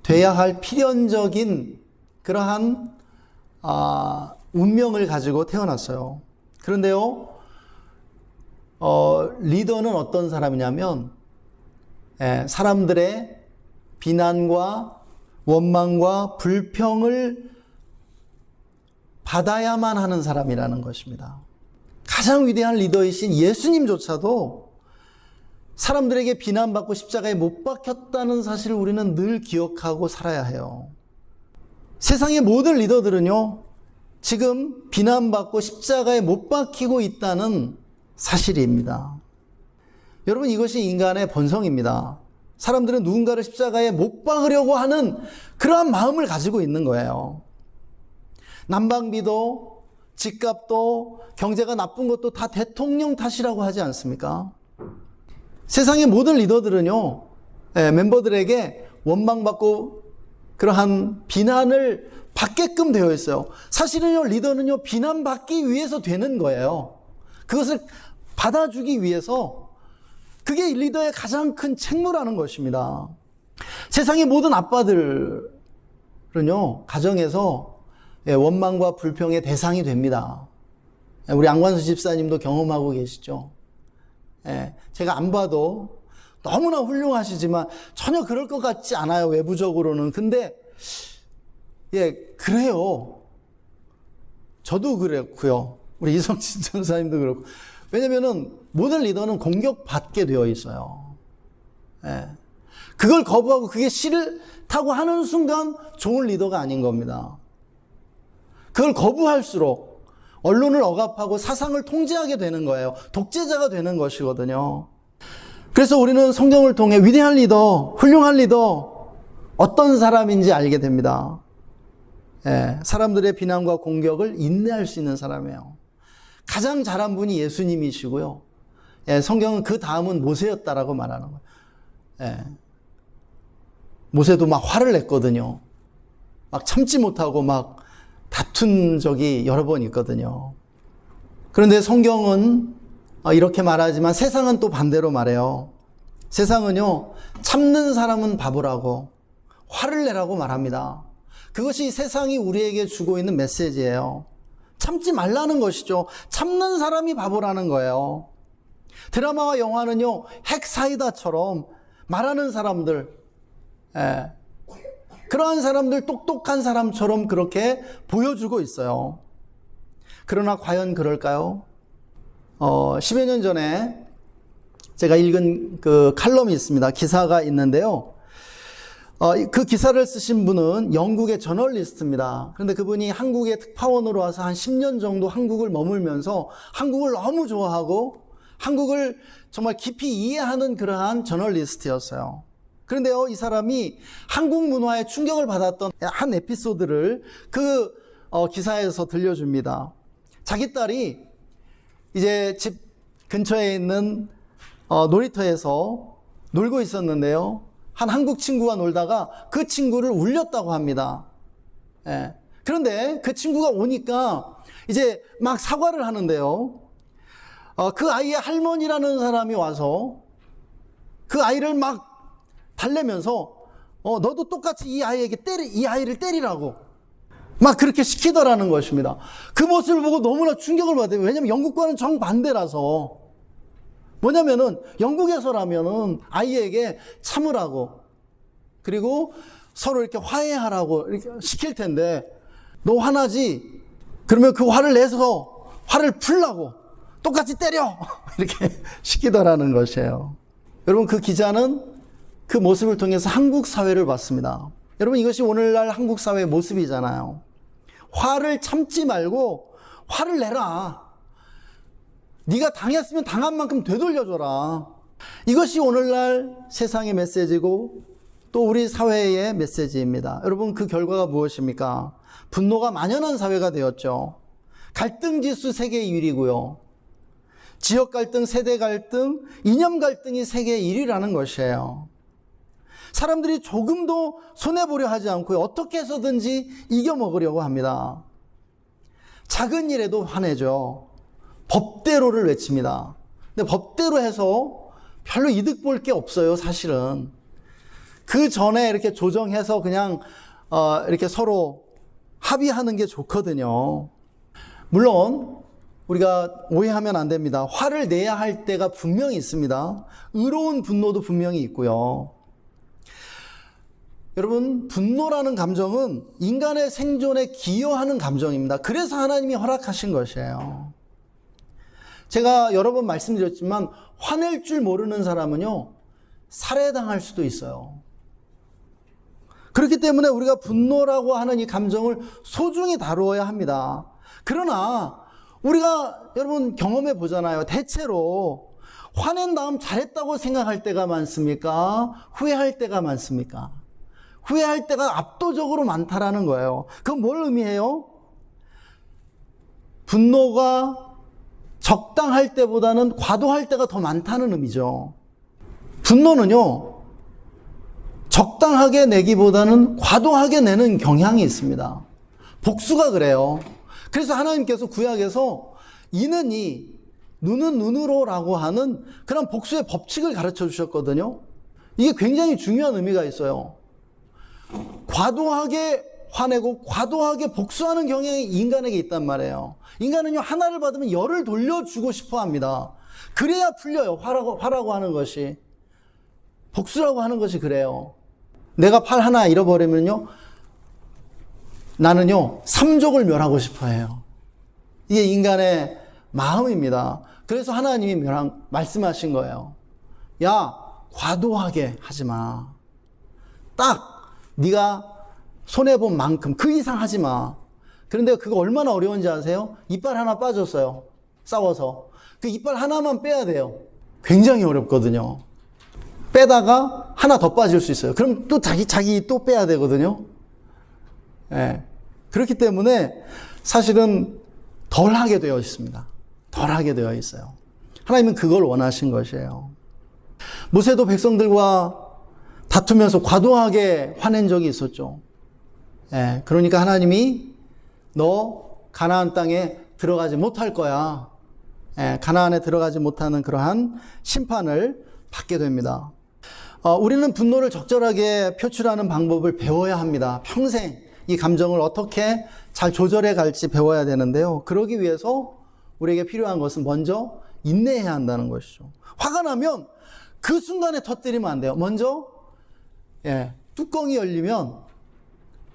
돼야 할 필연적인 그러한 운명을 가지고 태어났어요. 그런데요, 리더는 어떤 사람이냐면 사람들의 비난과 원망과 불평을 받아야만 하는 사람이라는 것입니다. 가장 위대한 리더이신 예수님조차도 사람들에게 비난받고 십자가에 못 박혔다는 사실을 우리는 늘 기억하고 살아야 해요. 세상의 모든 리더들은요, 지금 비난받고 십자가에 못 박히고 있다는 사실입니다. 여러분, 이것이 인간의 본성입니다. 사람들은 누군가를 십자가에 못 박으려고 하는 그러한 마음을 가지고 있는 거예요. 난방비도, 집값도, 경제가 나쁜 것도 다 대통령 탓이라고 하지 않습니까? 세상의 모든 리더들은요, 멤버들에게 원망받고 그러한 비난을 받게끔 되어 있어요. 사실은요, 리더는요, 비난받기 위해서 되는 거예요. 그것을 받아주기 위해서, 그게 리더의 가장 큰 책무라는 것입니다. 세상의 모든 아빠들은요, 가정에서 원망과 불평의 대상이 됩니다. 우리 안관수 집사님도 경험하고 계시죠. 제가 안 봐도 너무나 훌륭하시지만 전혀 그럴 것 같지 않아요, 외부적으로는. 근데 그래요. 저도 그랬고요. 우리 이성진 전사님도 그렇고. 왜냐면은 모든 리더는 공격받게 되어 있어요. 그걸 거부하고 그게 싫다고 하는 순간 좋은 리더가 아닌 겁니다. 그걸 거부할수록 언론을 억압하고 사상을 통제하게 되는 거예요. 독재자가 되는 것이거든요. 그래서 우리는 성경을 통해 위대한 리더, 훌륭한 리더, 어떤 사람인지 알게 됩니다. 사람들의 비난과 공격을 인내할 수 있는 사람이에요. 가장 잘한 분이 예수님이시고요. 성경은 그 다음은 모세였다라고 말하는 거예요. 모세도 막 화를 냈거든요. 막 참지 못하고 막 다툰 적이 여러 번 있거든요. 그런데 성경은 이렇게 말하지만 세상은 또 반대로 말해요. 세상은요, 참는 사람은 바보라고, 화를 내라고 말합니다. 그것이 세상이 우리에게 주고 있는 메시지예요. 참지 말라는 것이죠. 참는 사람이 바보라는 거예요. 드라마와 영화는요, 핵사이다처럼 말하는 사람들, 그러한 사람들, 똑똑한 사람처럼 그렇게 보여주고 있어요. 그러나 과연 그럴까요? 10여 년 전에 제가 읽은 그 칼럼이 있습니다. 기사가 있는데요. 그 기사를 쓰신 분은 영국의 저널리스트입니다. 그런데 그분이 한국의 특파원으로 와서 한 10년 정도 한국을 머물면서 한국을 너무 좋아하고 한국을 정말 깊이 이해하는 그러한 저널리스트였어요. 그런데요, 이 사람이 한국 문화에 충격을 받았던 한 에피소드를 그 기사에서 들려줍니다. 자기 딸이 이제 집 근처에 있는 놀이터에서 놀고 있었는데요. 한 한국 친구와 놀다가 그 친구를 울렸다고 합니다. 그런데 그 친구가 오니까 이제 막 사과를 하는데요. 그 아이의 할머니라는 사람이 와서 그 아이를 막 달래면서 너도 똑같이 이 아이를 때리라고 막 그렇게 시키더라는 것입니다. 그 모습을 보고 너무나 충격을 받아요. 왜냐하면 영국과는 정반대라서. 뭐냐면은 영국에서라면은 아이에게 참으라고, 그리고 서로 이렇게 화해하라고 이렇게 시킬 텐데, 너 화나지? 그러면 그 화를 내서 화를 풀라고 똑같이 때려! 이렇게 시키더라는 것이에요. 여러분, 그 기자는 그 모습을 통해서 한국 사회를 봤습니다. 여러분, 이것이 오늘날 한국 사회의 모습이잖아요. 화를 참지 말고 화를 내라. 네가 당했으면 당한 만큼 되돌려줘라. 이것이 오늘날 세상의 메시지고 또 우리 사회의 메시지입니다. 여러분, 그 결과가 무엇입니까? 분노가 만연한 사회가 되었죠. 갈등 지수 세계 1위고요. 지역 갈등, 세대 갈등, 이념 갈등이 세계 1위라는 것이에요. 사람들이 조금도 손해보려 하지 않고 어떻게 해서든지 이겨먹으려고 합니다. 작은 일에도 화내죠. 법대로를 외칩니다. 근데 법대로 해서 별로 이득 볼 게 없어요, 사실은. 그 전에 이렇게 조정해서 그냥 이렇게 서로 합의하는 게 좋거든요. 물론 우리가 오해하면 안 됩니다. 화를 내야 할 때가 분명히 있습니다. 의로운 분노도 분명히 있고요. 여러분, 분노라는 감정은 인간의 생존에 기여하는 감정입니다. 그래서 하나님이 허락하신 것이에요. 제가 여러 번 말씀드렸지만 화낼 줄 모르는 사람은요, 살해당할 수도 있어요. 그렇기 때문에 우리가 분노라고 하는 이 감정을 소중히 다루어야 합니다. 그러나 우리가 여러분 경험해 보잖아요. 대체로 화낸 다음 잘했다고 생각할 때가 많습니까? 후회할 때가 많습니까? 후회할 때가 압도적으로 많다라는 거예요. 그건 뭘 의미해요? 분노가 적당할 때보다는 과도할 때가 더 많다는 의미죠. 분노는요, 적당하게 내기보다는 과도하게 내는 경향이 있습니다. 복수가 그래요. 그래서 하나님께서 구약에서 이는 이, 눈은 눈으로라고 하는 그런 복수의 법칙을 가르쳐 주셨거든요. 이게 굉장히 중요한 의미가 있어요. 과도하게 화내고 과도하게 복수하는 경향이 인간에게 있단 말이에요. 인간은요, 하나를 받으면 열을 돌려주고 싶어 합니다. 그래야 풀려요. 화라고 하는 것이. 복수라고 하는 것이 그래요. 내가 팔 하나 잃어버리면요, 나는요, 삼족을 멸하고 싶어 해요. 이게 인간의 마음입니다. 그래서 하나님이 말씀하신 거예요. 야, 과도하게 하지 마. 딱 네가 손해본 만큼 그 이상 하지 마. 그런데 그거 얼마나 어려운지 아세요? 이빨 하나 빠졌어요. 싸워서. 그 이빨 하나만 빼야 돼요. 굉장히 어렵거든요. 빼다가 하나 더 빠질 수 있어요. 그럼 또 자기 또 빼야 되거든요. 예. 그렇기 때문에 사실은 덜 하게 되어 있습니다. 덜 하게 되어 있어요. 하나님은 그걸 원하신 것이에요. 모세도 백성들과 다투면서 과도하게 화낸 적이 있었죠. 예. 그러니까 하나님이 너 가나안 땅에 들어가지 못할 거야. 예. 가나안에 들어가지 못하는 그러한 심판을 받게 됩니다. 우리는 분노를 적절하게 표출하는 방법을 배워야 합니다. 평생 이 감정을 어떻게 잘 조절해 갈지 배워야 되는데요. 그러기 위해서 우리에게 필요한 것은 먼저 인내해야 한다는 것이죠. 화가 나면 그 순간에 터뜨리면 안 돼요. 먼저 뚜껑이 열리면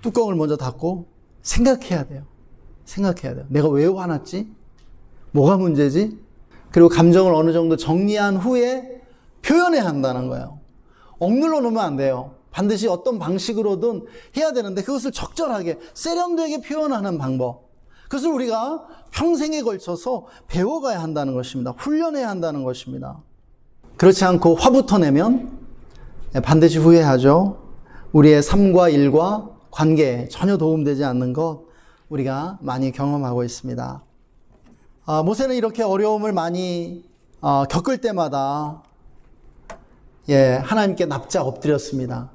뚜껑을 먼저 닫고 생각해야 돼요. 생각해야 돼요. 내가 왜 화났지? 뭐가 문제지? 그리고 감정을 어느 정도 정리한 후에 표현해야 한다는 거예요. 억눌러 놓으면 안 돼요. 반드시 어떤 방식으로든 해야 되는데 그것을 적절하게 세련되게 표현하는 방법, 그것을 우리가 평생에 걸쳐서 배워가야 한다는 것입니다. 훈련해야 한다는 것입니다. 그렇지 않고 화부터 내면 반드시 후회하죠. 우리의 삶과 일과 관계에 전혀 도움되지 않는 것 우리가 많이 경험하고 있습니다. 모세는 이렇게 어려움을 많이 겪을 때마다 하나님께 납작 엎드렸습니다.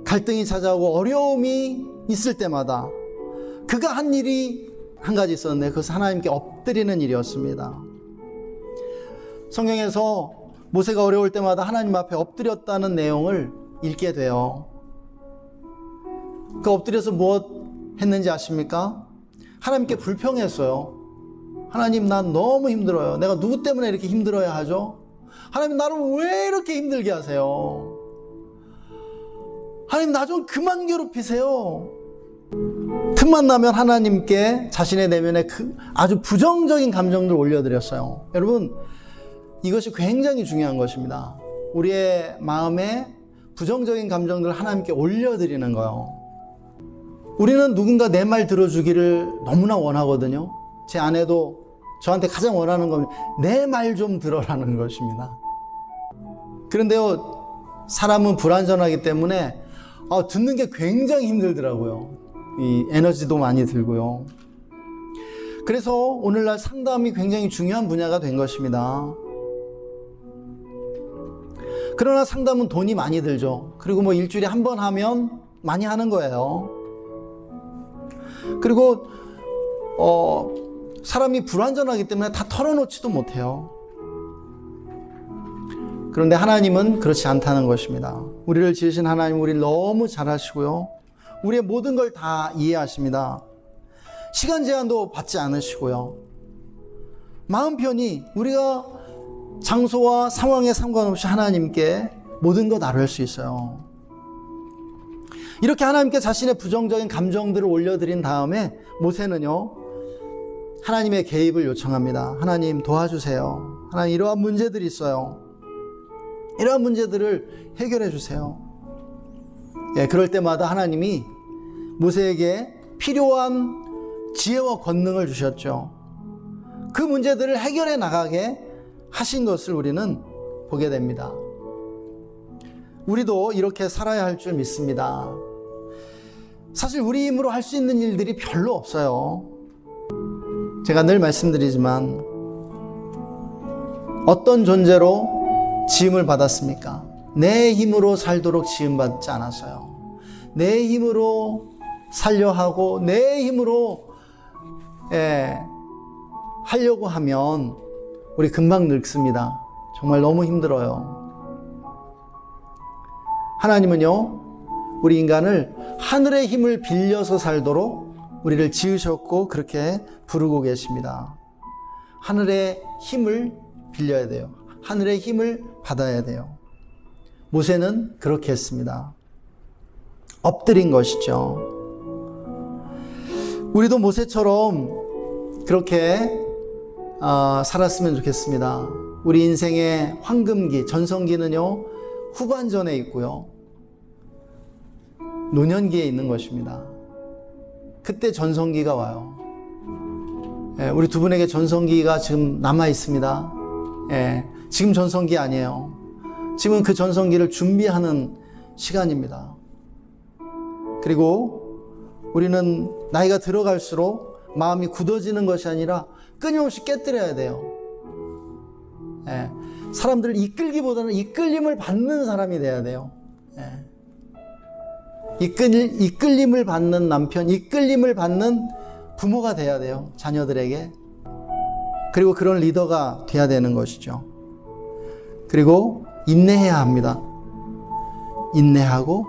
갈등이 찾아오고 어려움이 있을 때마다 그가 한 일이 한 가지 있었는데 그것은 하나님께 엎드리는 일이었습니다. 성경에서 모세가 어려울 때마다 하나님 앞에 엎드렸다는 내용을 읽게 돼요. 그 엎드려서 무엇 했는지 아십니까? 하나님께 불평했어요. 하나님, 난 너무 힘들어요. 내가 누구 때문에 이렇게 힘들어야 하죠? 하나님, 나를 왜 이렇게 힘들게 하세요? 하나님, 나 좀 그만 괴롭히세요. 틈만 나면 하나님께 자신의 내면에 아주 부정적인 감정들을 올려드렸어요. 여러분, 이것이 굉장히 중요한 것입니다. 우리의 마음에 부정적인 감정들을 하나님께 올려드리는 거예요. 우리는 누군가 내 말 들어주기를 너무나 원하거든요. 제 아내도 저한테 가장 원하는 건 내 말 좀 들어라는 것입니다. 그런데요, 사람은 불완전하기 때문에 듣는 게 굉장히 힘들더라고요. 이 에너지도 많이 들고요. 그래서 오늘날 상담이 굉장히 중요한 분야가 된 것입니다. 그러나 상담은 돈이 많이 들죠. 그리고 뭐 일주일에 한 번 하면 많이 하는 거예요. 그리고 사람이 불완전하기 때문에 다 털어놓지도 못해요. 그런데 하나님은 그렇지 않다는 것입니다. 우리를 지으신 하나님, 우리를 너무 잘 아시고요. 우리의 모든 걸 다 이해하십니다. 시간 제한도 받지 않으시고요. 마음 편히 우리가 장소와 상황에 상관없이 하나님께 모든 것 나눌 수 있어요. 이렇게 하나님께 자신의 부정적인 감정들을 올려드린 다음에 모세는요, 하나님의 개입을 요청합니다. 하나님 도와주세요. 하나님 이러한 문제들이 있어요. 이러한 문제들을 해결해 주세요. 예, 그럴 때마다 하나님이 모세에게 필요한 지혜와 권능을 주셨죠. 그 문제들을 해결해 나가게 하신 것을 우리는 보게 됩니다. 우리도 이렇게 살아야 할 줄 믿습니다. 사실 우리 힘으로 할 수 있는 일들이 별로 없어요. 제가 늘 말씀드리지만 어떤 존재로 지음을 받았습니까? 내 힘으로 살도록 지음받지 않았어요. 내 힘으로 살려 하고 내 힘으로 하려고 하면 우리 금방 늙습니다. 정말 너무 힘들어요. 하나님은요, 우리 인간을 하늘의 힘을 빌려서 살도록 우리를 지으셨고 그렇게 부르고 계십니다. 하늘의 힘을 빌려야 돼요. 하늘의 힘을 받아야 돼요. 모세는 그렇게 했습니다. 엎드린 것이죠. 우리도 모세처럼 그렇게 살았으면 좋겠습니다. 우리 인생의 황금기, 전성기는요, 후반전에 있고요, 노년기에 있는 것입니다. 그때 전성기가 와요. 우리 두 분에게 전성기가 지금 남아 있습니다. 지금 전성기 아니에요. 지금 그 전성기를 준비하는 시간입니다. 그리고 우리는 나이가 들어갈수록 마음이 굳어지는 것이 아니라 끊임없이 깨뜨려야 돼요. 사람들을 이끌기보다는 이끌림을 받는 사람이 돼야 돼요. 이끌림을 받는 남편, 이끌림을 받는 부모가 돼야 돼요. 자녀들에게. 그리고 그런 리더가 돼야 되는 것이죠. 그리고 인내해야 합니다. 인내하고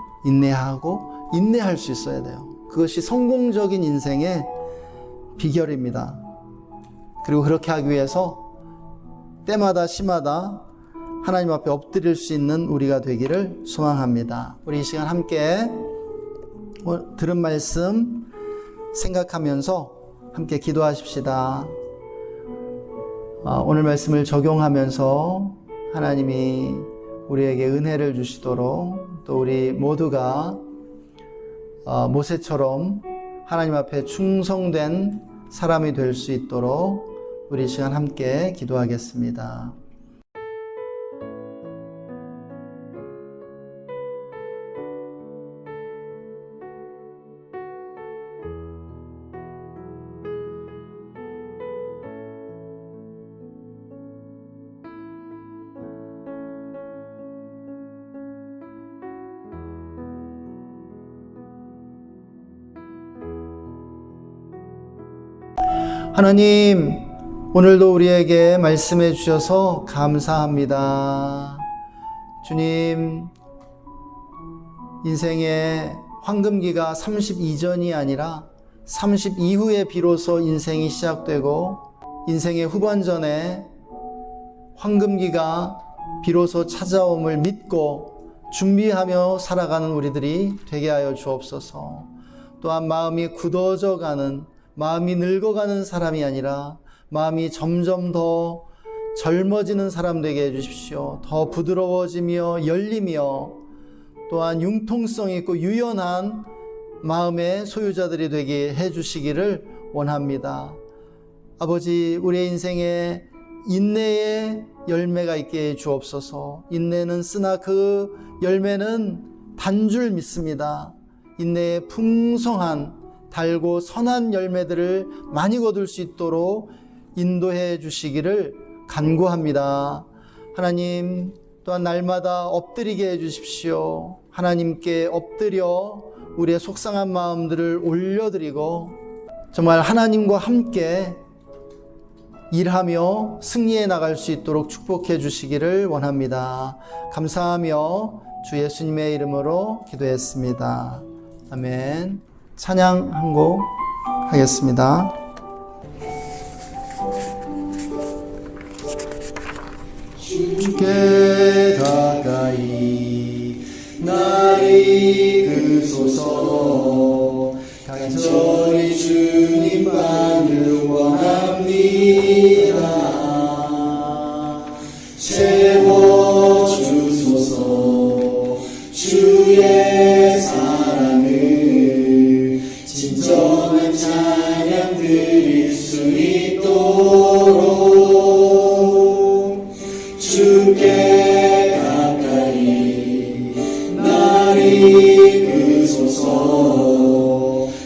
인내할 수 있어야 돼요. 그것이 성공적인 인생의 비결입니다. 그리고 그렇게 하기 위해서 때마다 시마다 하나님 앞에 엎드릴 수 있는 우리가 되기를 소망합니다. 우리 이 시간 함께 들은 말씀 생각하면서 함께 기도하십시다. 오늘 말씀을 적용하면서 하나님이 우리에게 은혜를 주시도록, 또 우리 모두가 모세처럼 하나님 앞에 충성된 사람이 될 수 있도록 우리 시간 함께 기도하겠습니다. 하나님, 오늘도 우리에게 말씀해 주셔서 감사합니다. 주님, 인생의 황금기가 30 이전이 아니라 30 이후에 비로소 인생이 시작되고, 인생의 후반전에 황금기가 비로소 찾아옴을 믿고 준비하며 살아가는 우리들이 되게 하여 주옵소서. 또한 마음이 굳어져 가는, 마음이 늙어가는 사람이 아니라 마음이 점점 더 젊어지는 사람 되게 해주십시오. 더 부드러워지며 열리며 또한 융통성 있고 유연한 마음의 소유자들이 되게 해주시기를 원합니다. 아버지, 우리의 인생에 인내의 열매가 있게 해 주옵소서. 인내는 쓰나 그 열매는 단 줄 믿습니다. 인내의 풍성한 달고 선한 열매들을 많이 거둘 수 있도록 인도해 주시기를 간구합니다. 하나님, 또한 날마다 엎드리게 해 주십시오. 하나님께 엎드려 우리의 속상한 마음들을 올려드리고 정말 하나님과 함께 일하며 승리해 나갈 수 있도록 축복해 주시기를 원합니다. 감사하며 주 예수님의 이름으로 기도했습니다. 아멘. 찬양 한 곡 하겠습니다. 주께 가까이 날 이끄소서. 간절히 주님만을 원합니다. 채워주소서. 주의 사랑을 진정한 찬양 드릴 수 있도록 주께 가까이 날 이끄소서.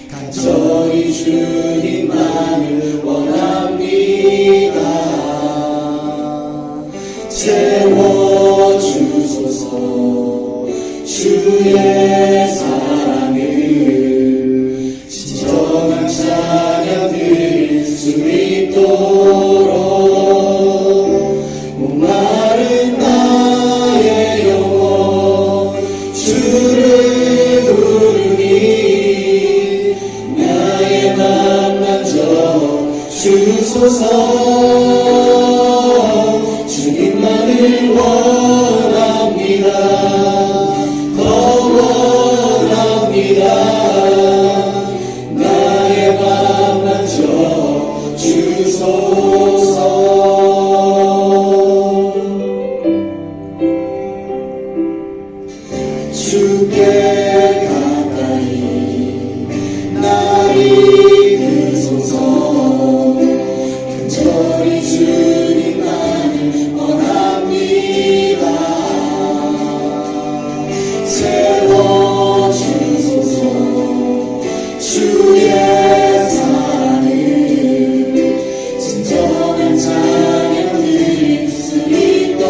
간절히 주님만을 원합니다. 채워주소서. 주의 사랑을 진정한 찬양 드릴 수 있도록 목마른 나의 영혼 주를 부르니 나의 맘 만져 주소서. 주님만을 원합니다. 더 원합니다. 나의 맘 만져 주소서. 주께 가까이 날 이끄소서. 간절히 주님만을 원합니다. 채워주소서. 주의 사랑을 진정한 찬양 드릴 수 있도록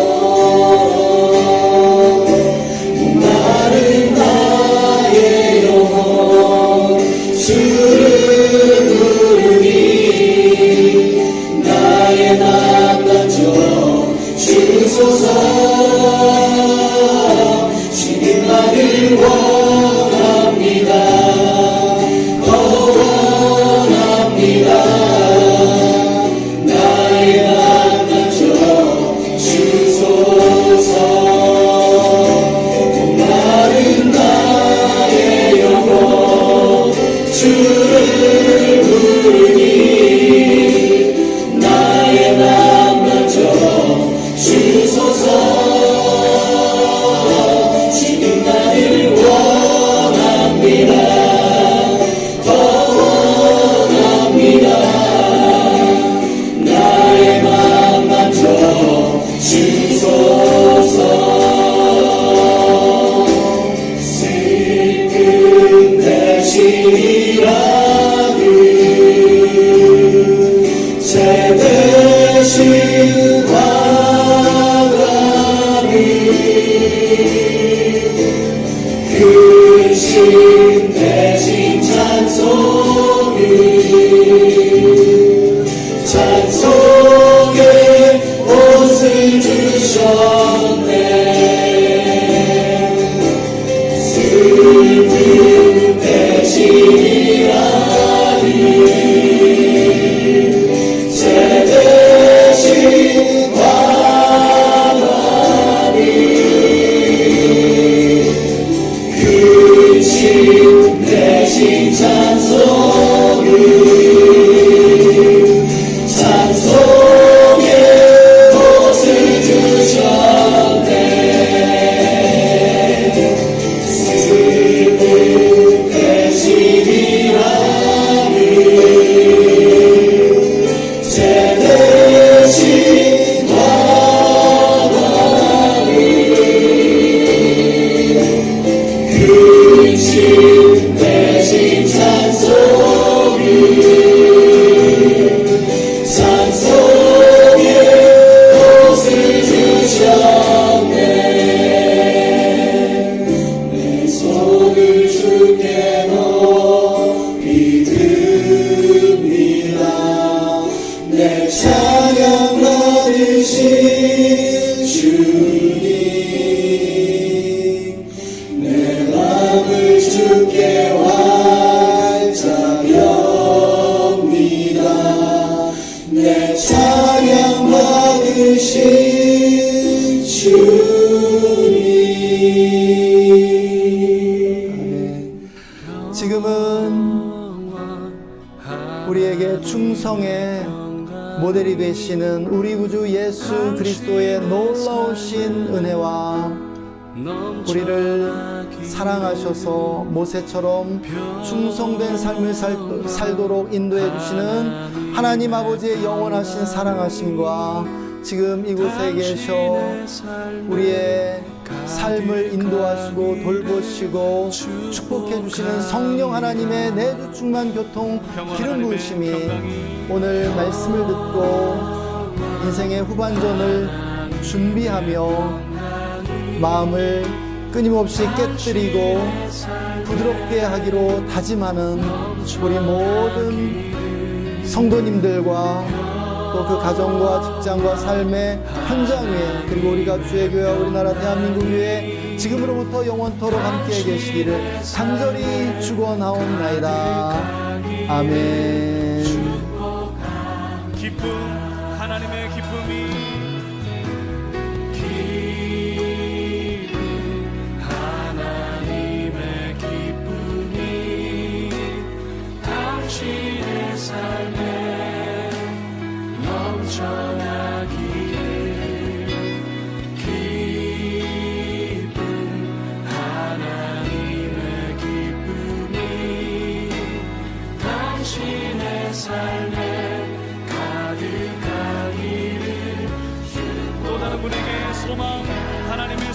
목마른 나의 영혼 주를 부르니 나의 맘 만져 주소서. 주님만을 원합니다. 더 원합니다. 나의 맘 만져 주소서. 목마른 나의 영혼 주를 부르니 나의 맘 만져 주소서. 주님만을 원합니다. 더 원합니다. 나의 맘 만져 주소서. 슬픈 대신이라는 제 대신 화가는 근심 대신 찬송을 찬송의 옷을 주셨네. 슬픈 대신이라니 제 대신 화가니 근심 대신 찬송을 찬송의 지금은 우리에게 충성의 모델이 되시는 우리 구주 예수 그리스도의 놀라우신 은혜와 우리를 사랑하셔서 모세처럼 충성된 삶을 살도록 인도해 주시는 하나님 아버지의 영원하신 사랑하심과 지금 이곳에 계셔 우리의 삶을 인도하시고 돌보시고 축복해 주시는 성령 하나님의 내주 충만 교통 기름 부으심이 오늘 말씀을 듣고 인생의 후반전을 준비하며 마음을 끊임없이 깨뜨리고 부드럽게 하기로 다짐하는 우리 모든 성도님들과 또 그 가정과 직장과 삶의 현장 위에 그리고 우리가 주의 교회와 우리나라 대한민국 위에 지금으로부터 영원토록 함께 계시기를 간절히 축원하옵나이다. 아멘. 기쁨, 하나님의 기쁨이 당신의 삶에 넘쳐나기를 기쁨 하나님의 기쁨이 당신의 삶에 가득하기를 또 다른 분에게 소망 하나님의